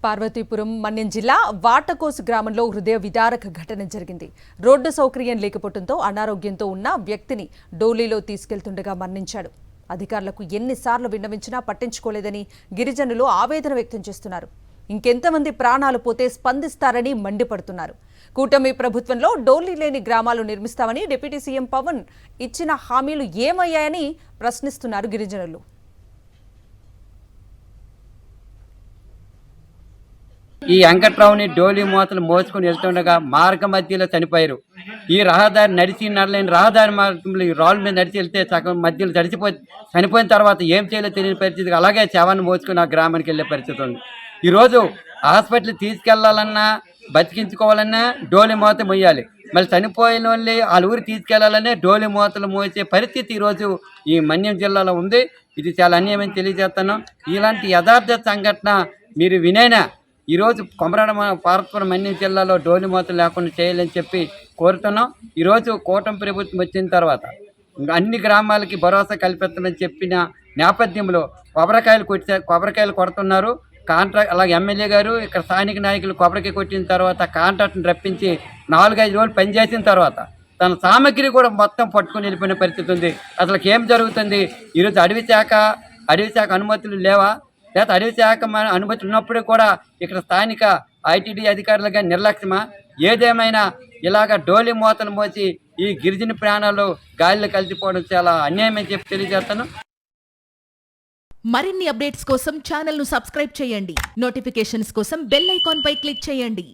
పార్వతీపురం మన్యం జిల్లా వాటకోసు గ్రామంలో హృదయ విదారక ఘటన జరిగింది. రోడ్డు సౌకర్యం లేకపోవడంతో అనారోగ్యంతో ఉన్న వ్యక్తిని డోలీలో తీసుకెళ్తుండగా మరణించాడు. అధికారులకు ఎన్నిసార్లు విన్నవించినా పట్టించుకోలేదని గిరిజనులు ఆవేదన వ్యక్తం చేస్తున్నారు. ఇంకెంతమంది ప్రాణాలు పోతే స్పందిస్తారని మండిపడుతున్నారు. కూటమి ప్రభుత్వంలో డోలీ లేని గ్రామాలు నిర్మిస్తామని డిప్యూటీ సీఎం పవన్ ఇచ్చిన హామీలు ఏమయ్యాయని ప్రశ్నిస్తున్నారు గిరిజనులు. ఈ వెంకట్రావుని డోలీ మూతలు మోసుకుని వెళ్తుండగా మార్గ మధ్యలో చనిపోయారు. ఈ రహదారి నడిలేని రహదారి మార్గంలో ఈ రాళ్ళ మీద నడిచి వెళ్తే సగం మధ్యలో చనిపోయిన తర్వాత ఏం చేయాలో తెలియని పరిస్థితి, అలాగే శవాన్ని మోసుకుని ఆ గ్రామానికి వెళ్ళే పరిస్థితి ఉంది. ఈరోజు హాస్పిటల్ తీసుకెళ్లాలన్నా బతికించుకోవాలన్నా డోలీ మూత మొయ్యాలి. మళ్ళీ చనిపోయిన వాళ్ళని వాళ్ళ ఊరు తీసుకెళ్లాలనే డోలీ మూతలు మోసే పరిస్థితి ఈరోజు ఈ మన్యం జిల్లాలో ఉంది. ఇది చాలా అన్యాయమని తెలియజేస్తాను. ఇలాంటి యథార్థ సంఘటన మీరు వినైనా ఈరోజు పార్వతీపురం మన్యం జిల్లాలో డోలీ మూతలు లేకుండా చేయాలని చెప్పి కోరుతున్నాం. ఈరోజు కూటమి ప్రభుత్వం వచ్చిన తర్వాత అన్ని గ్రామాలకి భరోసా కల్పిస్తామని చెప్పిన నేపథ్యంలో కొబ్బరికాయలు కొడుతున్నారు. కాంట్రాక్ట్ అలాగే ఎమ్మెల్యే గారు ఇక్కడ స్థానిక నాయకులు కొబ్బరికాయ కొట్టిన తర్వాత కాంట్రాక్ట్ని రప్పించి 4-5 రోజులు పనిచేసిన తర్వాత తన సామగ్రి కూడా మొత్తం పట్టుకుని వెళ్ళిపోయిన పరిస్థితి ఉంది. అసలు ఏం జరుగుతుంది? ఈరోజు అడవి శాఖ అనుమతులు లేవా? లేదా అడవి శాఖ అనుమతులు ఉన్నప్పుడు కూడా ఇక్కడ స్థానిక ఐటీడీ అధికారులుగా నిర్లక్ష్యమా? ఏదేమైనా ఇలాగ డోలీ మూతలు మోసి ఈ గిరిజన ప్రాణాలు గాలిలో కలిసిపోవడం చాలా అన్యాయమని చెప్పి తెలియజేస్తాను. మరిన్ని అప్డేట్స్ కోసం ఛానల్ ను సబ్స్క్రైబ్ చేయండి. నోటిఫికేషన్స్ కోసం బెల్ ఐకాన్ పై క్లిక్ చేయండి.